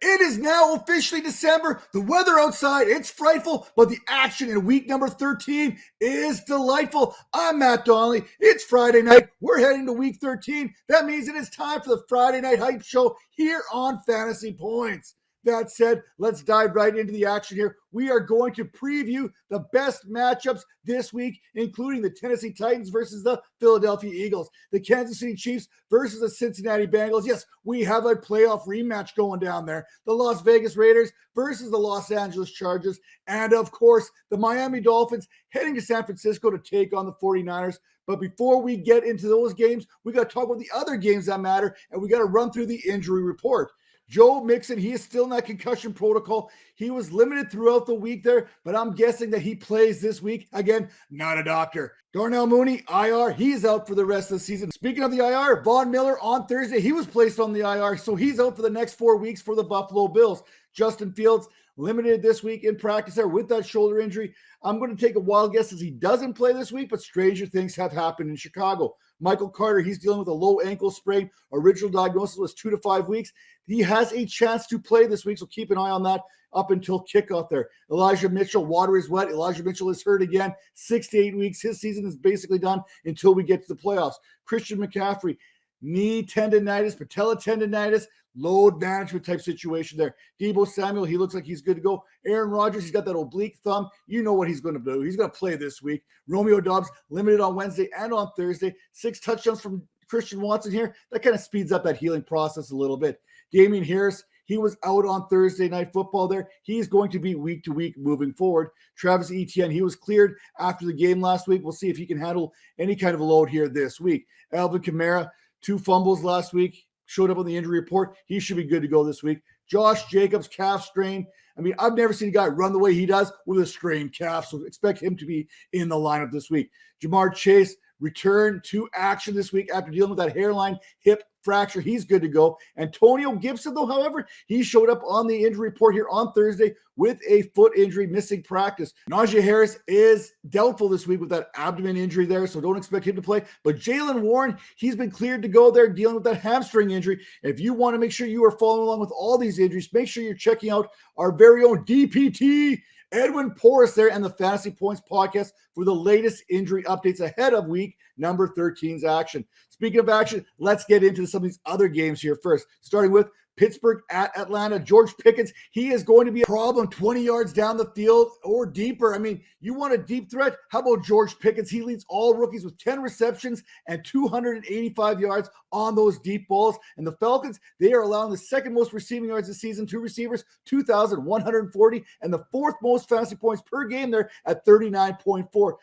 it is now officially December. The weather outside, it's frightful, but the action in week number 13 is delightful. I'm Matt Donnelly. It's Friday night. We're heading to week 13. That means it is time for the Friday Night Hype Show here on Fantasy Points. That said, let's dive right into the action here. We are going to preview the best matchups this week, including the Tennessee Titans versus the Philadelphia Eagles, the Kansas City Chiefs versus the Cincinnati Bengals. Yes, we have a playoff rematch going down there. The Las Vegas Raiders versus the Los Angeles Chargers, and of course, the Miami Dolphins heading to San Francisco to take on the 49ers. But before we get into those games, we got to talk about the other games that matter, and we got to run through the injury report. Joe Mixon, he is still in that concussion protocol. He was limited throughout the week there, but I'm guessing that he plays this week. Again, not a doctor. Darnell Mooney, IR, he's out for the rest of the season. Speaking of the IR, Von Miller on Thursday, he was placed on the IR, so he's out for the next 4 weeks for the Buffalo Bills. Justin Fields, limited this week in practice there with that shoulder injury. I'm going to take a wild guess as he doesn't play this week, but stranger things have happened in Chicago. Michael Carter, he's dealing with a low ankle sprain. Original diagnosis was 2 to 5 weeks. He has a chance to play this week, so keep an eye on that up until kickoff there. Elijah Mitchell, water is wet. Elijah Mitchell is hurt again. 6 to 8 weeks. His season is basically done until we get to the playoffs. Christian McCaffrey, knee tendonitis, patella tendonitis, load management type situation there. Deebo Samuel, he looks like he's good to go. Aaron Rodgers, he's got that oblique thumb. You know what he's going to do. He's going to play this week. Romeo Doubs, limited on Wednesday and on Thursday. 6 touchdowns from Christian Watson here. That kind of speeds up that healing process a little bit. Damian Harris, he was out on Thursday Night Football there. He's going to be week to week moving forward. Travis Etienne, he was cleared after the game last week. We'll see if he can handle any kind of a load here this week. Alvin Kamara, 2 fumbles last week. Showed up on the injury report. He should be good to go this week. Josh Jacobs, calf strain. I mean, I've never seen a guy run the way he does with a strained calf, so expect him to be in the lineup this week. Jamar Chase, return to action this week after dealing with that hairline hip fracture. He's good to go. Antonio Gibson, though, however, he showed up on the injury report here on Thursday with a foot injury, missing practice. Najee Harris is doubtful this week with that abdomen injury there, so don't expect him to play. But Jaylen Warren, he's been cleared to go there dealing with that hamstring injury. If you want to make sure you are following along with all these injuries, make sure you're checking out our very own DPT Edwin Porras there and the Fantasy Points podcast for the latest injury updates ahead of week number 13's action. Speaking of action, let's get into some of these other games here first, starting with Pittsburgh at Atlanta. George Pickens, he is going to be a problem 20 yards down the field or deeper. I mean, you want a deep threat? How about George Pickens? He leads all rookies with 10 receptions and 285 yards on those deep balls. And the Falcons, they are allowing the second most receiving yards this season to receivers, 2,140, and the 4th most fantasy points per game there at 39.4.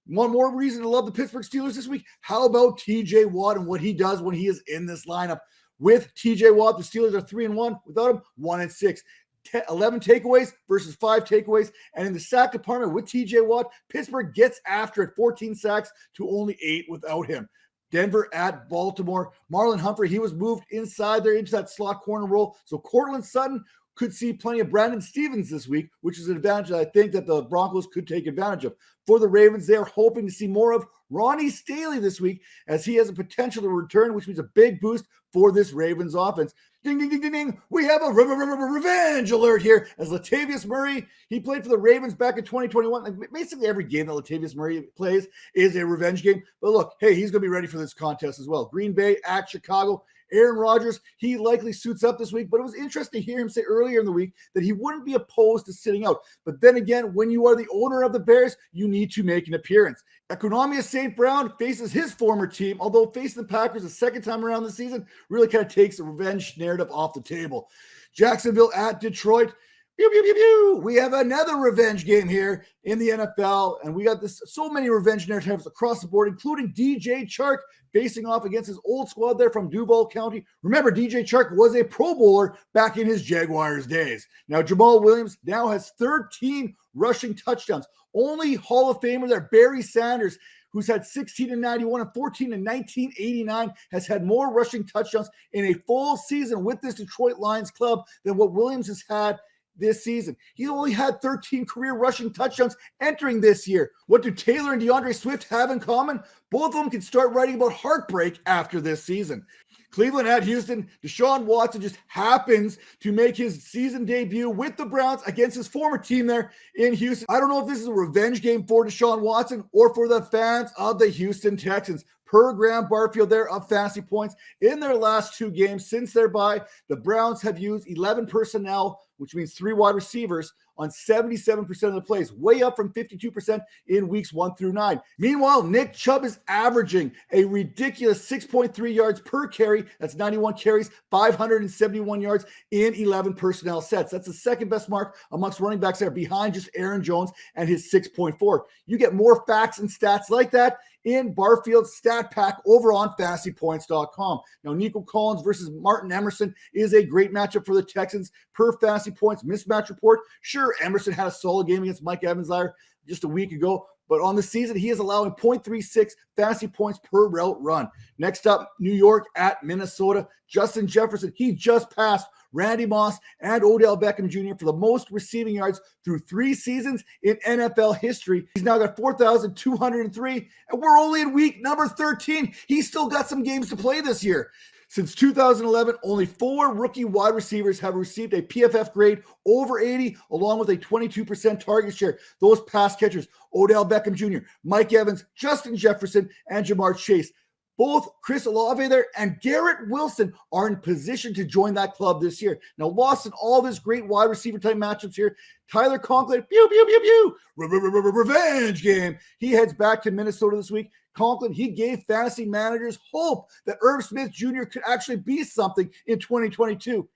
One more reason to love the Pittsburgh Steelers this week. How about TJ Watt and what he does when he is in this lineup? With TJ Watt, the Steelers are 3-1. Without him, 1-6. 11 takeaways versus 5 takeaways. And in the sack department with TJ Watt, Pittsburgh gets after it, 14 sacks to only 8 without him. Denver at Baltimore. Marlon Humphrey, he was moved inside there into that slot corner role. So Cortland Sutton could see plenty of Brandon Stevens this week, which is an advantage that I think that the Broncos could take advantage of. For the Ravens, they're hoping to see more of Ronnie Staley this week as he has a potential to return, which means a big boost for this Ravens offense. Ding, ding, ding, ding, ding. We have a revenge alert here as Latavius Murray, he played for the Ravens back in 2021. Like basically every game that Latavius Murray plays is a revenge game. But look, hey, he's going to be ready for this contest as well. Green Bay at Chicago. Aaron Rodgers, he likely suits up this week, but it was interesting to hear him say earlier in the week that he wouldn't be opposed to sitting out. But then again, when you are the owner of the Bears, you need to make an appearance. Economia St. Brown faces his former team, although facing the Packers the second time around the season really kind of takes the revenge narrative off the table. Jacksonville at Detroit. Pew, pew, pew, pew. We have another revenge game here in the NFL, and we got so many revenge narratives across the board, including DJ Chark facing off against his old squad there from Duval County. Remember, DJ Chark was a Pro Bowler back in his Jaguars days. Now, Jamal Williams now has 13 rushing touchdowns. Only Hall of Famer there, Barry Sanders, who's had 16 in 91 and 14 in 1989, has had more rushing touchdowns in a full season with this Detroit Lions club than what Williams has had this season. He's only had 13 career rushing touchdowns entering this year. What do Taylor and DeAndre Swift have in common? Both of them can start writing about heartbreak after this season. Cleveland at Houston. Deshaun Watson just happens to make his season debut with the Browns against his former team there in Houston. I don't know if this is a revenge game for Deshaun Watson or for the fans of the Houston Texans. Per Graham Barfield there of fantasy points in their last two games since their bye, the Browns have used 11 personnel, which means 3 wide receivers, on 77% of the plays, way up from 52% in weeks 1 through 9. Meanwhile, Nick Chubb is averaging a ridiculous 6.3 yards per carry. That's 91 carries, 571 yards in 11 personnel sets. That's the second best mark amongst running backs there, behind just Aaron Jones and his 6.4. You get more facts and stats like that in Barfield's stat pack over on fantasypoints.com. Now, Nico Collins versus Martin Emerson is a great matchup for the Texans per Fantasy Points mismatch report. Sure, Emerson had a solid game against Mike Evans just a week ago, but on the season, he is allowing 0.36 fantasy points per route run. Next up, New York at Minnesota. Justin Jefferson, he just passed Randy Moss and Odell Beckham Jr. for the most receiving yards through 3 seasons in NFL history. He's now got 4,203, and we're only in week number 13. He's still got some games to play this year. Since 2011, only 4 rookie wide receivers have received a PFF grade over 80, along with a 22% target share. Those pass catchers, Odell Beckham Jr., Mike Evans, Justin Jefferson, and Jamar Chase. Both Chris Olave there and Garrett Wilson are in position to join that club this year. Now, lost in all this great wide receiver type matchups here, Tyler Conklin, revenge game. He heads back to Minnesota this week. Conklin, he gave fantasy managers hope that Irv Smith Jr. could actually be something in 2022.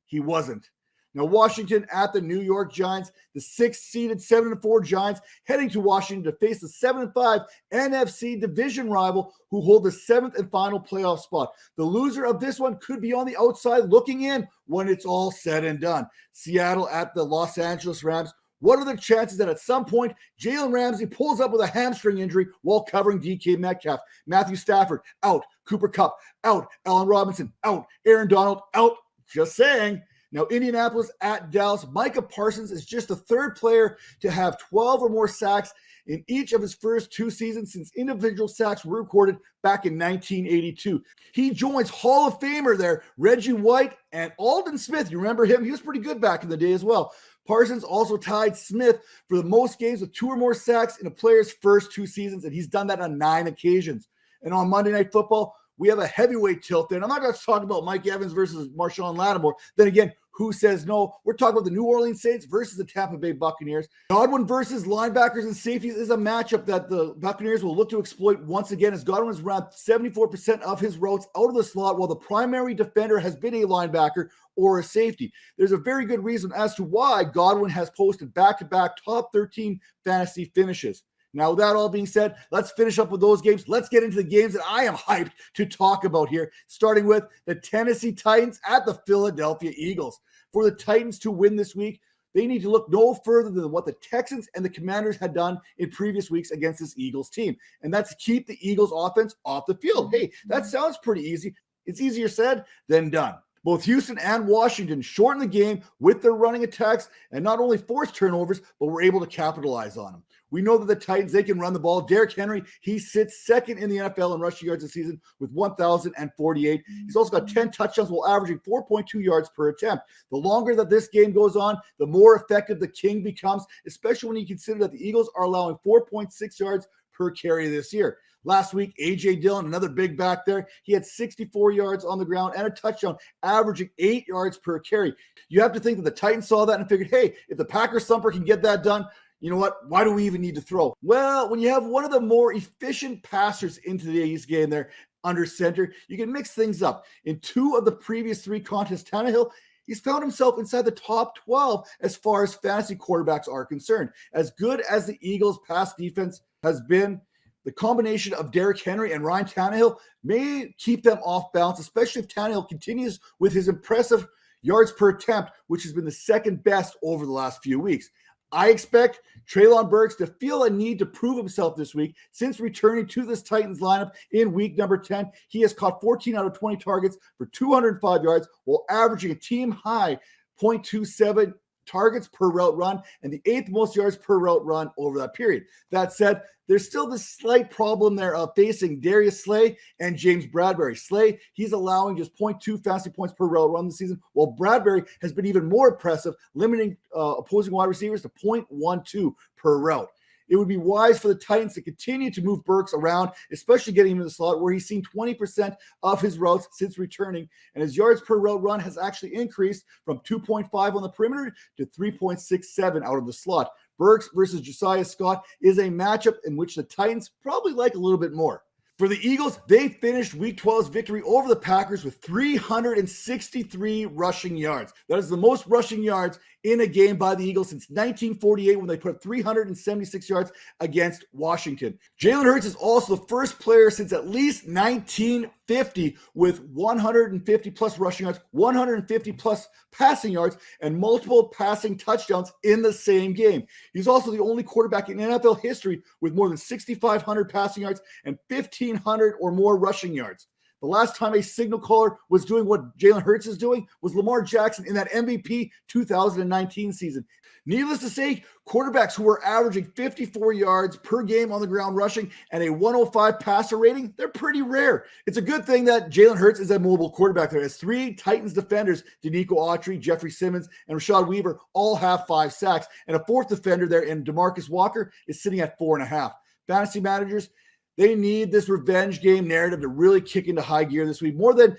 He wasn't. Now, Washington at the New York Giants, the 6th-seeded 7-4 Giants heading to Washington to face the 7-5 NFC division rival who hold the 7th and final playoff spot. The loser of this one could be on the outside looking in when it's all said and done. Seattle at the Los Angeles Rams. What are the chances that at some point Jalen Ramsey pulls up with a hamstring injury while covering DK Metcalf? Matthew Stafford, out. Cooper Kupp, out. Allen Robinson, out. Aaron Donald, out. Just saying. Now, Indianapolis at Dallas. Micah Parsons is just the 3rd player to have 12 or more sacks in each of his first 2 seasons since individual sacks were recorded back in 1982. He joins Hall of Famer there, Reggie White and Aldon Smith. You remember him? He was pretty good back in the day as well. Parsons also tied Smith for the most games with 2 or more sacks in a player's first 2 seasons, and he's done that on 9 occasions. And on Monday Night Football, we have a heavyweight tilt there. And I'm not going to talk about Mike Evans versus Marshawn Lattimore. Then again, who says no? We're talking about the New Orleans Saints versus the Tampa Bay Buccaneers. Godwin versus linebackers and safeties is a matchup that the Buccaneers will look to exploit once again, as Godwin has run 74% of his routes out of the slot, while the primary defender has been a linebacker or a safety. There's a very good reason as to why Godwin has posted back-to-back top 13 fantasy finishes. Now, with that all being said, let's finish up with those games. Let's get into the games that I am hyped to talk about here, starting with the Tennessee Titans at the Philadelphia Eagles. For the Titans to win this week, they need to look no further than what the Texans and the Commanders had done in previous weeks against this Eagles team, and that's keep the Eagles offense off the field. Hey, that sounds pretty easy. It's easier said than done. Both Houston and Washington shortened the game with their running attacks and not only forced turnovers, but were able to capitalize on them. We know that the Titans, they can run the ball. Derrick Henry, he sits 2nd in the NFL in rushing yards this season with 1,048. He's also got 10 touchdowns while averaging 4.2 yards per attempt. The longer that this game goes on, the more effective the King becomes, especially when you consider that the Eagles are allowing 4.6 yards per carry this year. Last week, A.J. Dillon, another big back there, he had 64 yards on the ground and a touchdown, averaging 8 yards per carry. You have to think that the Titans saw that and figured, hey, if the Packers thumper can get that done, you know what? Why do we even need to throw? Well, when you have one of the more efficient passers in today's game there under center, you can mix things up. In 2 of the previous 3 contests, Tannehill, he's found himself inside the top 12 as far as fantasy quarterbacks are concerned. As good as the Eagles' pass defense has been, the combination of Derrick Henry and Ryan Tannehill may keep them off balance, especially if Tannehill continues with his impressive yards per attempt, which has been the 2nd best over the last few weeks. I expect Treylon Burks to feel a need to prove himself this week. Since returning to this Titans lineup in week number 10, he has caught 14 out of 20 targets for 205 yards while averaging a team-high 0.27 targets per route run and the 8th most yards per route run over that period. That said, there's still this slight problem there of facing Darius Slay and James Bradbury. Slay, he's allowing just 0.2 fantasy points per route run this season, while Bradbury has been even more impressive, limiting opposing wide receivers to 0.12 per route. It would be wise for the Titans to continue to move Burks around, especially getting him in the slot where he's seen 20% of his routes since returning, and his yards per route run has actually increased from 2.5 on the perimeter to 3.67 out of the slot. Burks versus Josiah Scott is a matchup in which the Titans probably like a little bit more. For the Eagles, they finished Week 12's victory over the Packers with 363 rushing yards. That is the most rushing yards in a game by the Eagles since 1948 when they put up 376 yards against Washington. Jalen Hurts is also the first player since at least 1950 with 150 plus rushing yards, 150 plus passing yards, and multiple passing touchdowns in the same game. He's also the only quarterback in NFL history with more than 6,500 passing yards and 1,500 or more rushing yards. The last time a signal caller was doing what Jalen Hurts is doing was Lamar Jackson in that MVP 2019 season. Needless to say, quarterbacks who were averaging 54 yards per game on the ground rushing and a 105 passer rating, they're pretty rare. It's a good thing that Jalen Hurts is a mobile quarterback there, as 3 Titans defenders, Danico Autry, Jeffrey Simmons, and Rashad Weaver, all have 5 sacks, and a 4th defender there in DeMarcus Walker is sitting at 4.5. Fantasy managers, they need this revenge game narrative to really kick into high gear this week. More than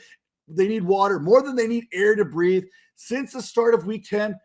they need water, more than they need air to breathe. Since the start of Week 10,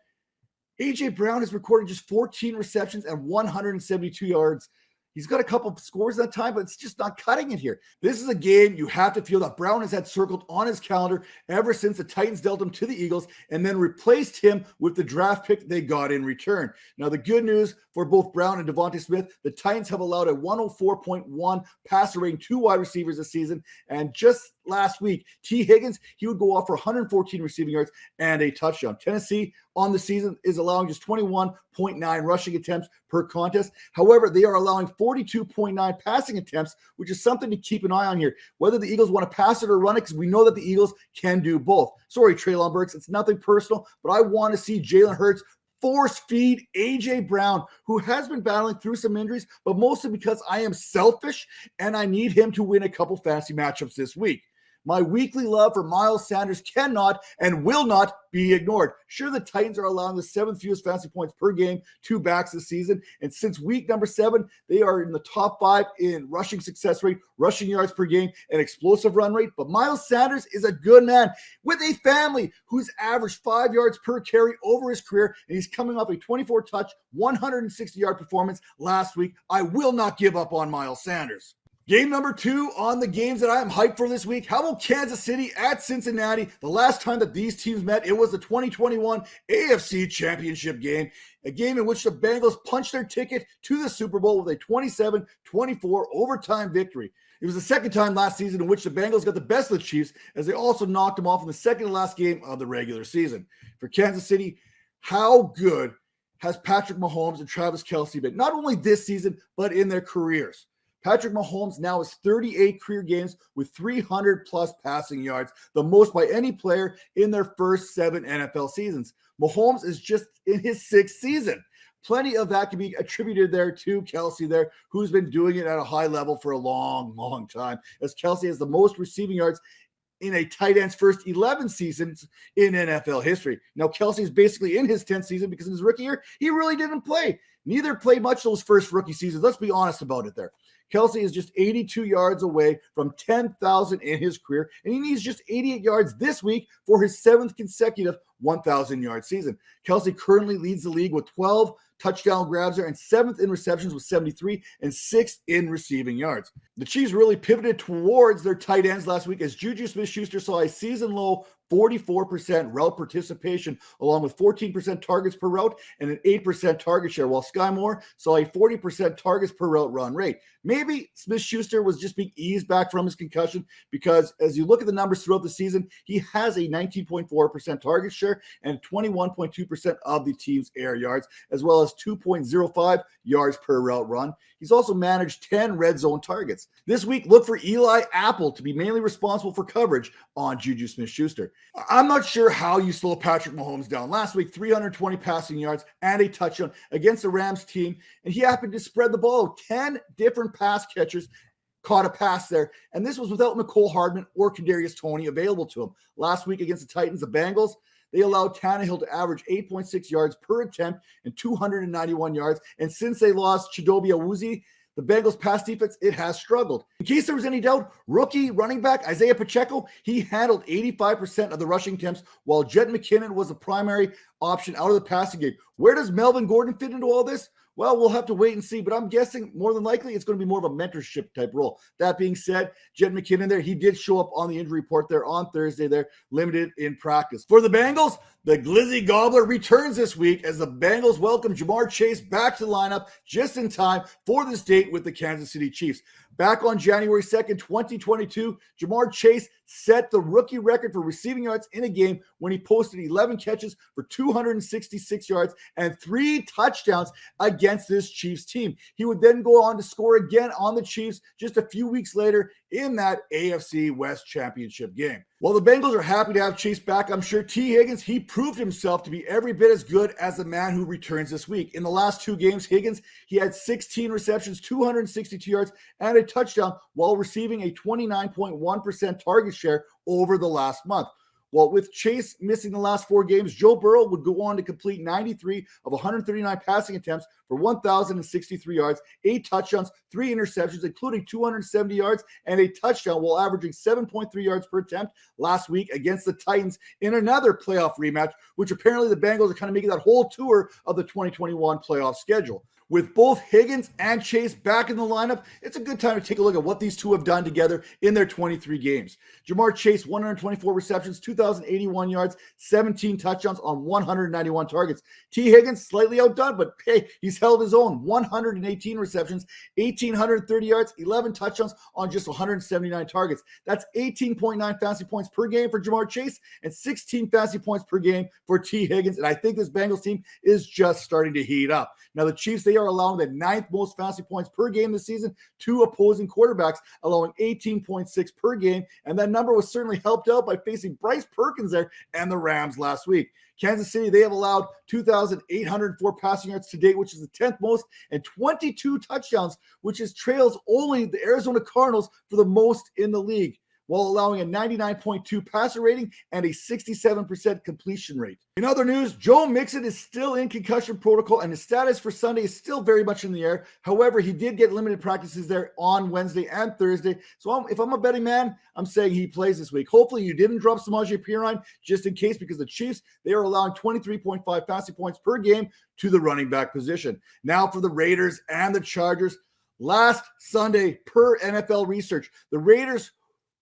A.J. Brown has recorded just 14 receptions and 172 yards. He's got a couple of scores that time, but it's just not cutting it here. This is a game you have to feel that Brown has had circled on his calendar ever since the Titans dealt him to the Eagles and then replaced him with the draft pick they got in return. Now, the good news for both Brown and Devontae Smith, the Titans have allowed a 104.1 passer rating to wide receivers this season. And just last week, T. Higgins, he would go off for 114 receiving yards and a touchdown. Tennessee on the season is allowing just 21.9 rushing attempts per contest. However, they are allowing 42.9 passing attempts, which is something to keep an eye on here. Whether the Eagles want to pass it or run it, because we know that the Eagles can do both. Sorry, Treylon Burks, it's nothing personal, but I want to see Jalen Hurts force feed A.J. Brown, who has been battling through some injuries, but mostly because I am selfish and I need him to win a couple fantasy matchups this week. My weekly love for Miles Sanders cannot and will not be ignored. Sure, the Titans are allowing the 7th fewest fantasy points per game to backs this season. And since week number 7, they are in the top 5 in rushing success rate, rushing yards per game, and explosive run rate. But Miles Sanders is a good man with a family who's averaged 5 yards per carry over his career. And he's coming off a 24-touch, 160-yard performance last week. I will not give up on Miles Sanders. Game number 2 on the games that I am hyped for this week. How about Kansas City at Cincinnati? The last time that these teams met, it was the 2021 AFC Championship game, a game in which the Bengals punched their ticket to the Super Bowl with a 27-24 overtime victory. It was the second time last season in which the Bengals got the best of the Chiefs, as they also knocked them off in the second to last game of the regular season. For Kansas City, how good has Patrick Mahomes and Travis Kelce been? Not only this season, but in their careers. Patrick Mahomes now has 38 career games with 300-plus passing yards, the most by any player in their first 7 NFL seasons. Mahomes is just in his 6th season. Plenty of that can be attributed there to Kelce there, who's been doing it at a high level for a long, long time, as Kelce has the most receiving yards in a tight end's first 11 seasons in NFL history. Now, Kelce is basically in his 10th season because in his rookie year, he really didn't play. Neither played much those first rookie seasons. Let's be honest about it there. Kelce is just 82 yards away from 10,000 in his career, and he needs just 88 yards this week for his 7th consecutive 1,000-yard season. Kelce currently leads the league with 12 touchdown grabs there and 7th in receptions with 73 and 6th in receiving yards. The Chiefs really pivoted towards their tight ends last week as Juju Smith-Schuster saw a season-low 44% route participation, along with 14% targets per route and an 8% target share, while Sky Moore saw a 40% targets per route run rate. Maybe Smith-Schuster was just being eased back from his concussion, because as you look at the numbers throughout the season, he has a 19.4% target share and 21.2% of the team's air yards, as well as 2.05 yards per route run. He's also managed 10 red zone targets. This week, look for Eli Apple to be mainly responsible for coverage on Juju Smith-Schuster. I'm not sure how you slow Patrick Mahomes down. Last week, 320 passing yards and a touchdown against the Rams team, and he happened to spread the ball. 10 different pass catchers caught a pass there, and this was without Mecole Hardman or Kadarius Toney available to him. Last week against the Titans, the Bengals, they allowed Tannehill to average 8.6 yards per attempt and 291 yards, and since they lost Chidobe Awuzie, the Bengals pass defense, it has struggled. In case there was any doubt, rookie running back Isaiah Pacheco, he handled 85% of the rushing attempts, while Jet McKinnon was the primary option out of the passing game. Where does Melvin Gordon fit into all this? Well, we'll have to wait and see, but I'm guessing more than likely it's going to be more of a mentorship type role. That being said, Jet McKinnon there, he did show up on the injury report there on Thursday there, limited in practice. For the Bengals, the Glizzy Gobbler returns this week as the Bengals welcome Ja'Marr Chase back to the lineup just in time for this date with the Kansas City Chiefs. Back on January 2nd, 2022, Ja'Marr Chase set the rookie record for receiving yards in a game when he posted 11 catches for 266 yards and 3 touchdowns against this Chiefs team. He would then go on to score again on the Chiefs just a few weeks later in that AFC West Championship game. While the Bengals are happy to have Chase back, I'm sure T. Higgins, he proved himself to be every bit as good as the man who returns this week. In the last 2 games, Higgins, he had 16 receptions, 262 yards, and a touchdown while receiving a 29.1% target share over the last month. Well, with Chase missing the last 4 games, Joe Burrow would go on to complete 93 of 139 passing attempts for 1,063 yards, 8 touchdowns, 3 interceptions, including 270 yards and a touchdown, while averaging 7.3 yards per attempt last week against the Titans in another playoff rematch, which apparently the Bengals are kind of making that whole tour of the 2021 playoff schedule. With both Higgins and Chase back in the lineup, it's a good time to take a look at what these two have done together in their 23 games. Ja'Marr Chase, 124 receptions, 2,081 yards, 17 touchdowns on 191 targets. T. Higgins, slightly outdone, but hey, he's held his own. 118 receptions, 1,830 yards, 11 touchdowns on just 179 targets. That's 18.9 fantasy points per game for Ja'Marr Chase and 16 fantasy points per game for T. Higgins. And I think this Bengals team is just starting to heat up. Now, the Chiefs, they are allowing the 9th most fantasy points per game this season to opposing quarterbacks, allowing 18.6 per game. And that number was certainly helped out by facing Bryce Perkins there and the Rams last week. Kansas City, they have allowed 2,804 passing yards to date, which is the 10th most, and 22 touchdowns, which is trails only the Arizona Cardinals for the most in the league, while allowing a 99.2 passer rating and a 67% completion rate. In other news, Joe Mixon is still in concussion protocol, and his status for Sunday is still very much in the air. However, he did get limited practices there on Wednesday and Thursday. So if I'm a betting man, I'm saying he plays this week. Hopefully you didn't drop Samaje Perine just in case, because the Chiefs, they are allowing 23.5 fantasy points per game to the running back position. Now for the Raiders and the Chargers. Last Sunday, per NFL research, the Raiders,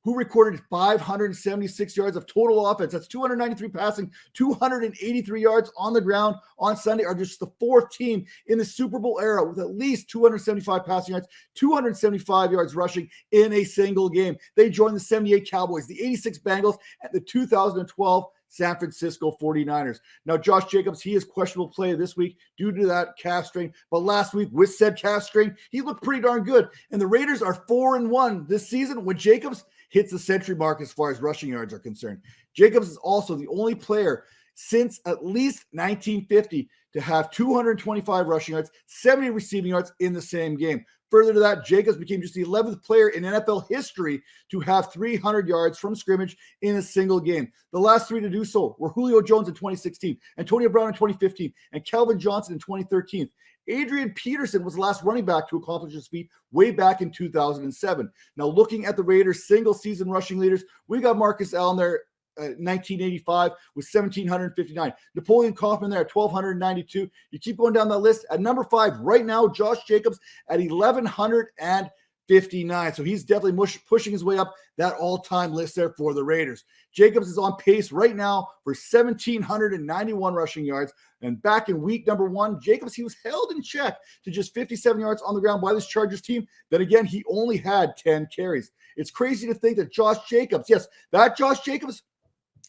who recorded 576 yards of total offense. That's 293 passing, 283 yards on the ground on Sunday, are just the 4th team in the Super Bowl era with at least 275 passing yards, 275 yards rushing in a single game. They joined the 78 Cowboys, the 86 Bengals, and the 2012 San Francisco 49ers. Now, Josh Jacobs, he is questionable play this week due to that calf strain. But last week, with said calf strain, he looked pretty darn good. And the Raiders are 4-1 this season when Jacobs hits the century mark as far as rushing yards are concerned. Jacobs is also the only player since at least 1950 to have 225 rushing yards, 70 receiving yards in the same game. Further to that, Jacobs became just the 11th player in NFL history to have 300 yards from scrimmage in a single game. The last 3 to do so were Julio Jones in 2016, Antonio Brown in 2015, and Calvin Johnson in 2013. Adrian Peterson was the last running back to accomplish this feat way back in 2007. Now, looking at the Raiders' single-season rushing leaders, we got Marcus Allen there 1985 with 1,759. Napoleon Kaufman there at 1,292. You keep going down that list. At number 5 right now, Josh Jacobs at 1,159. So he's definitely pushing his way up that all-time list there for the Raiders. Jacobs is on pace right now for 1,791 rushing yards. And back in week number 1, Jacobs, he was held in check to just 57 yards on the ground by this Chargers team. Then again, he only had 10 carries. It's crazy to think that Josh Jacobs, yes, that Josh Jacobs,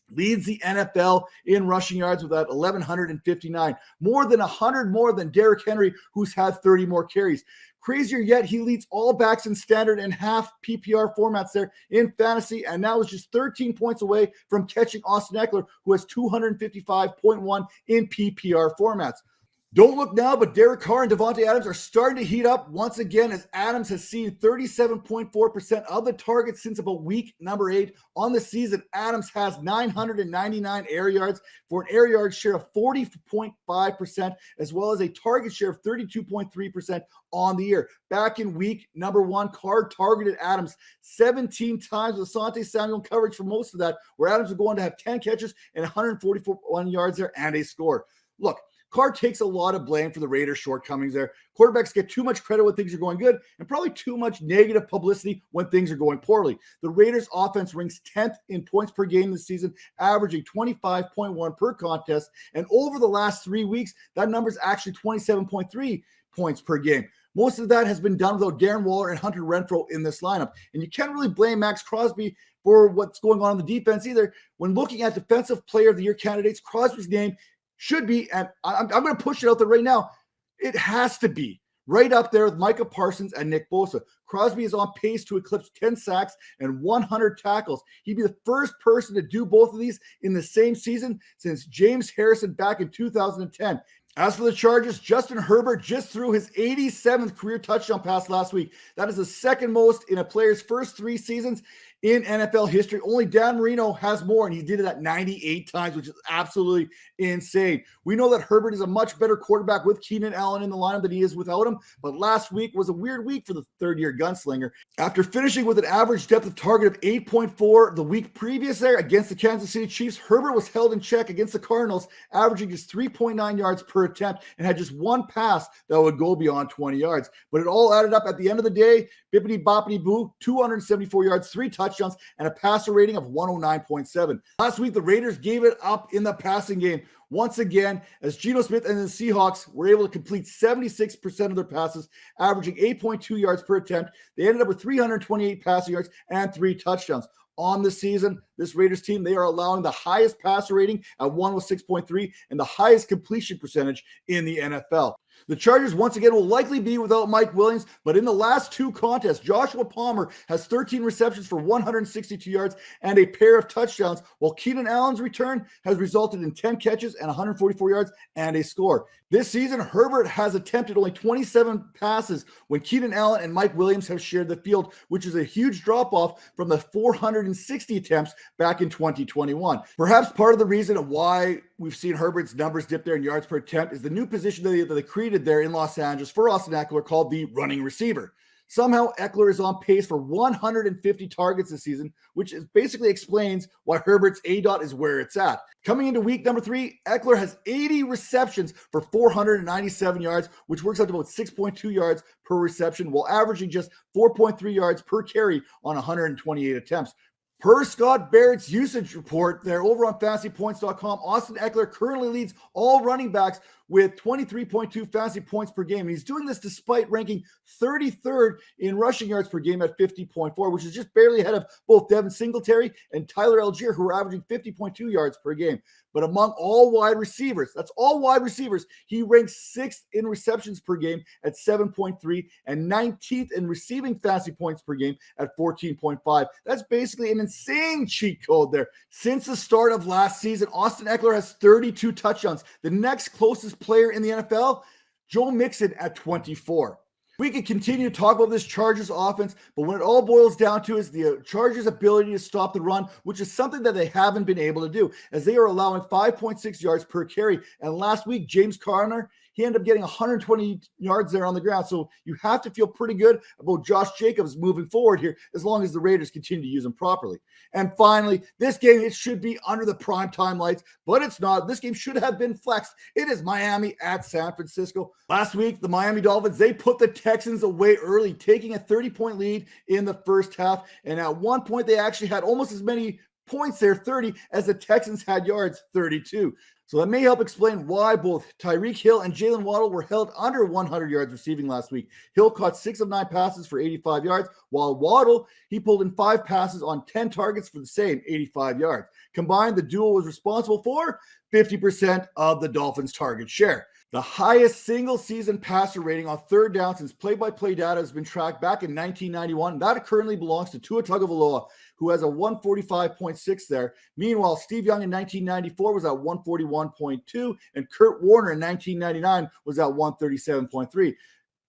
leads the NFL in rushing yards with that 1,159, more than 100 more than Derrick Henry, who's had 30 more carries. Crazier yet, he leads all backs in standard and half PPR formats there in fantasy, and now is just 13 points away from catching Austin Eckler, who has 255.1 in PPR formats. Don't look now, but Derek Carr and Devontae Adams are starting to heat up once again, as Adams has seen 37.4% of the targets since about week number 8. On the season, Adams has 999 air yards for an air yard share of 40.5%, as well as a target share of 32.3% on the year. Back in week number 1, Carr targeted Adams 17 times with Asante Samuel coverage for most of that, where Adams would go on to have 10 catches and 141 yards there and a score. Look, Carr takes a lot of blame for the Raiders' shortcomings there. Quarterbacks get too much credit when things are going good and probably too much negative publicity when things are going poorly. The Raiders' offense ranks 10th in points per game this season, averaging 25.1 per contest. And over the last 3 weeks, that number is actually 27.3 points per game. Most of that has been done without Darren Waller and Hunter Renfrow in this lineup. And you can't really blame Max Crosby for what's going on in the defense either. When looking at Defensive Player of the Year candidates, Crosby's name should be, and I'm going to push it out there right now, it has to be right up there with Micah Parsons and Nick Bosa. Crosby is on pace to eclipse 10 sacks and 100 tackles. He'd be the first person to do both of these in the same season since James Harrison back in 2010. As for the Chargers, Justin Herbert just threw his 87th career touchdown pass last week. That is the second most in a player's first 3 seasons in NFL history. Only Dan Marino has more, and he did it at 98 times, which is absolutely insane. We know that Herbert is a much better quarterback with Keenan Allen in the lineup than he is without him, but last week was a weird week for the third-year gunslinger. After finishing with an average depth of target of 8.4 the week previous there against the Kansas City Chiefs, Herbert was held in check against the Cardinals, averaging just 3.9 yards per attempt and had just one pass that would go beyond 20 yards. But it all added up at the end of the day, bippity boppity boo, 274 yards, 3 touchdowns, and a passer rating of 109.7. Last week, the Raiders gave it up in the passing game once again, as Geno Smith and the Seahawks were able to complete 76% of their passes, averaging 8.2 yards per attempt. They ended up with 328 passing yards and 3 touchdowns. On the season, this Raiders team, they are allowing the highest passer rating at 106.3 and the highest completion percentage in the NFL. The Chargers, once again, will likely be without Mike Williams, but in the last 2 contests, Joshua Palmer has 13 receptions for 162 yards and a pair of touchdowns, while Keenan Allen's return has resulted in 10 catches and 144 yards and a score. This season, Herbert has attempted only 27 passes when Keenan Allen and Mike Williams have shared the field, which is a huge drop-off from the 460 attempts back in 2021. Perhaps part of the reason of why we've seen Herbert's numbers dip there in yards per attempt is the new position that they created there in Los Angeles for Austin Eckler called the running receiver. Somehow, Eckler is on pace for 150 targets this season, which basically explains why Herbert's ADOT is where it's at. Coming into week number 3, Eckler has 80 receptions for 497 yards, which works out to about 6.2 yards per reception, while averaging just 4.3 yards per carry on 128 attempts. Per Scott Barrett's usage report there over on fantasypoints.com, Austin Eckler currently leads all running backs with 23.2 fantasy points per game. And he's doing this despite ranking 33rd in rushing yards per game at 50.4, which is just barely ahead of both Devin Singletary and Tyler Algier, who are averaging 50.2 yards per game. But among all wide receivers, that's all wide receivers, he ranks 6th in receptions per game at 7.3 and 19th in receiving fantasy points per game at 14.5. That's basically an insane cheat code there. Since the start of last season, Austin Eckler has 32 touchdowns. The next closest player in the NFL, Joe Mixon at 24. We could continue to talk about this Chargers offense, but when it all boils down to is the Chargers' ability to stop the run, which is something that they haven't been able to do, as they are allowing 5.6 yards per carry. And last week, James Conner, he ended up getting 120 yards there on the ground. So you have to feel pretty good about Josh Jacobs moving forward here, as long as the Raiders continue to use him properly. And finally, this game, it should be under the primetime lights, but it's not. This game should have been flexed. It is Miami at San Francisco. Last week, the Miami Dolphins, they put the Texans away early, taking a 30-point lead in the first half. And at one point, they actually had almost as many points there, 30, as the Texans had yards, 32. So that may help explain why both Tyreek Hill and Jalen Waddle were held under 100 yards receiving last week. Hill caught 6 of 9 passes for 85 yards, while Waddle, he pulled in 5 passes on 10 targets for the same 85 yards. Combined, the duo was responsible for 50% of the Dolphins' target share. The highest single-season passer rating on third down since play-by-play data has been tracked back in 1991. That currently belongs to Tua Tagovailoa, who has a 145.6 there. Meanwhile, Steve Young in 1994 was at 141.2, and Kurt Warner in 1999 was at 137.3.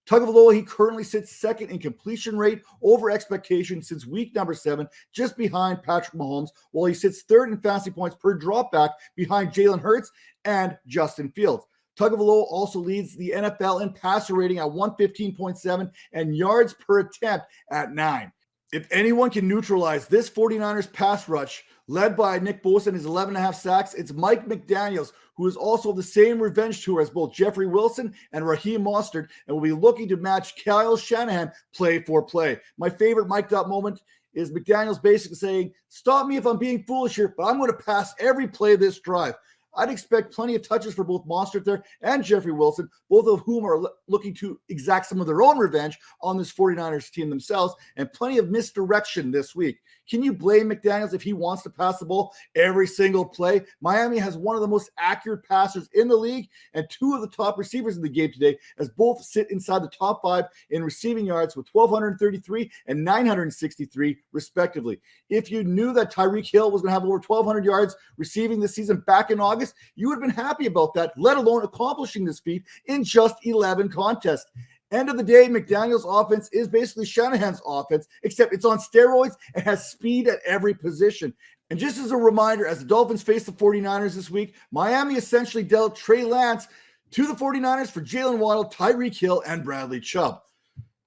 Tagovailoa, he currently sits second in completion rate over expectation since week number 7, just behind Patrick Mahomes, while he sits third in fantasy points per dropback behind Jalen Hurts and Justin Fields. Tagovailoa also leads the NFL in passer rating at 115.7 and yards per attempt at 9. If anyone can neutralize this 49ers pass rush, led by Nick Bosa and his 11.5 sacks, it's Mike McDaniels, who is also the same revenge tour as both Jeffrey Wilson and Raheem Mostert, and will be looking to match Kyle Shanahan play for play. My favorite mic'd up moment is McDaniels basically saying, "Stop me if I'm being foolish here, but I'm going to pass every play this drive." I'd expect plenty of touches for both Mostert there and Jeffrey Wilson, both of whom are looking to exact some of their own revenge on this 49ers team themselves, and plenty of misdirection this week. Can you blame McDaniels if he wants to pass the ball every single play? Miami has one of the most accurate passers in the league and 2 of the top receivers in the game today, as both sit inside the top 5 in receiving yards with 1,233 and 963 respectively. If you knew that Tyreek Hill was going to have over 1,200 yards receiving this season back in August, you would have been happy about that, let alone accomplishing this feat in just 11 contests. End of the day, McDaniels' offense is basically Shanahan's offense, except it's on steroids and has speed at every position. And just as a reminder, as the Dolphins face the 49ers this week, Miami essentially dealt Trey Lance to the 49ers for Jalen Waddle, Tyreek Hill, and Bradley Chubb.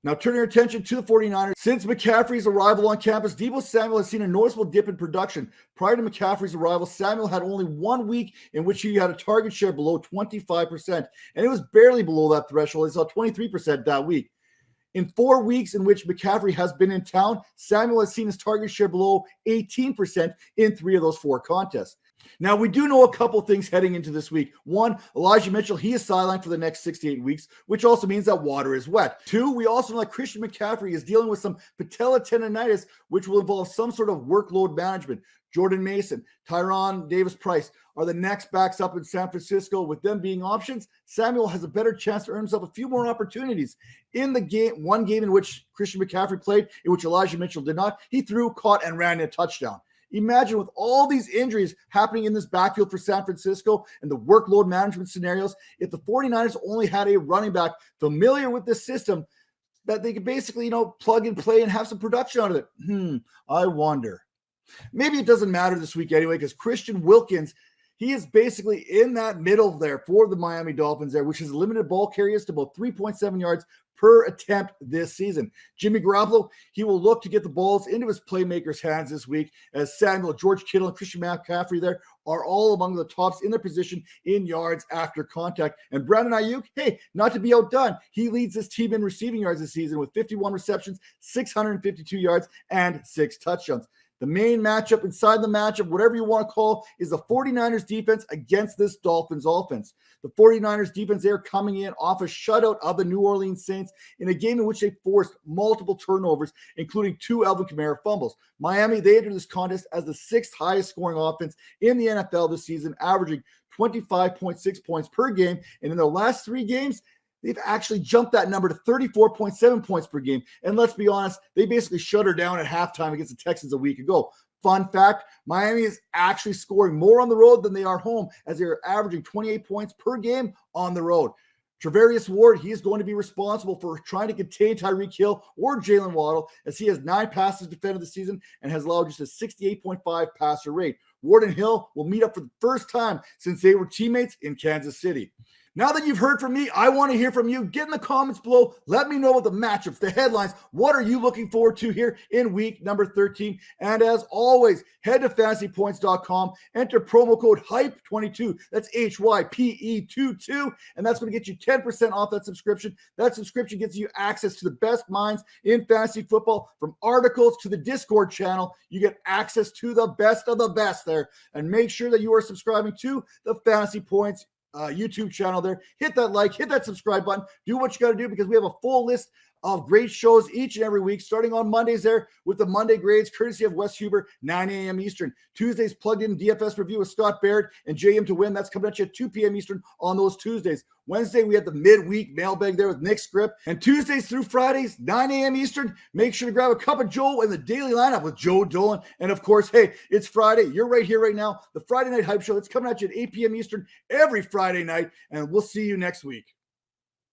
Now, turning our attention to the 49ers, since McCaffrey's arrival on campus, Deebo Samuel has seen a noticeable dip in production. Prior to McCaffrey's arrival, Samuel had only 1 week in which he had a target share below 25%, and it was barely below that threshold. He saw 23% that week. In 4 weeks in which McCaffrey has been in town, Samuel has seen his target share below 18% in 3 of those 4 contests. Now, we do know a couple things heading into this week. 1, Elijah Mitchell, he is sidelined for the next 6 to 8 weeks, which also means that water is wet. 2, we also know that Christian McCaffrey is dealing with some patella tendonitis, which will involve some sort of workload management. Jordan Mason, Tyron Davis-Price are the next backs up in San Francisco. With them being options, Samuel has a better chance to earn himself a few more opportunities. In the game, one game in which Christian McCaffrey played, in which Elijah Mitchell did not, he threw, caught, and ran a touchdown. Imagine with all these injuries happening in this backfield for San Francisco and the workload management scenarios, if the 49ers only had a running back familiar with this system that they could basically, plug and play and have some production out of it. I wonder. Maybe it doesn't matter this week anyway, because Christian Wilkins, he is basically in that middle there for the Miami Dolphins there, which has limited ball carriers to about 3.7 yards per attempt this season. Jimmy Garoppolo, he will look to get the balls into his playmakers' hands this week, as Samuel, George Kittle, and Christian McCaffrey there are all among the tops in their position in yards after contact. And Brandon Ayuk, hey, not to be outdone, he leads this team in receiving yards this season with 51 receptions, 652 yards, and 6 touchdowns. The main matchup inside the matchup, whatever you want to call, is the 49ers defense against this Dolphins offense. The 49ers defense, they're coming in off a shutout of the New Orleans Saints in a game in which they forced multiple turnovers, including 2 Alvin Kamara fumbles. Miami, they entered this contest as the 6th highest scoring offense in the NFL this season, averaging 25.6 points per game. And in their last 3 games, they've actually jumped that number to 34.7 points per game. And let's be honest, they basically shut her down at halftime against the Texans a week ago. Fun fact, Miami is actually scoring more on the road than they are home, as they're averaging 28 points per game on the road. Travarius Ward, he is going to be responsible for trying to contain Tyreek Hill or Jalen Waddle, as he has 9 passes defended this season and has allowed just a 68.5 passer rate. Ward and Hill will meet up for the first time since they were teammates in Kansas City. Now that you've heard from me, I want to hear from you. Get in the comments below. Let me know what the matchups, the headlines, what are you looking forward to here in week number 13? And as always, head to fantasypoints.com, enter promo code HYPE22. That's HYPE22. And that's going to get you 10% off that subscription. That subscription gets you access to the best minds in fantasy football, from articles to the Discord channel. You get access to the best of the best there. And make sure that you are subscribing to the Fantasy Points YouTube channel there. Hit that like, hit that subscribe button. Do what you got to do, because we have a full list of great shows each and every week, starting on Mondays there with the Monday grades, courtesy of Wes Huber, 9 a.m. Eastern. Tuesdays, plugged in DFS review with Scott Baird and JM to Win. That's coming at you at 2 p.m. Eastern on those Tuesdays. Wednesday, we have the midweek mailbag there with Nick Script. And Tuesdays through Fridays, 9 a.m. Eastern, make sure to grab a cup of Joe in the daily lineup with Joe Dolan. And of course, hey, it's Friday. You're right here, right now. The Friday Night Hype Show. It's coming at you at 8 p.m. Eastern every Friday night. And we'll see you next week.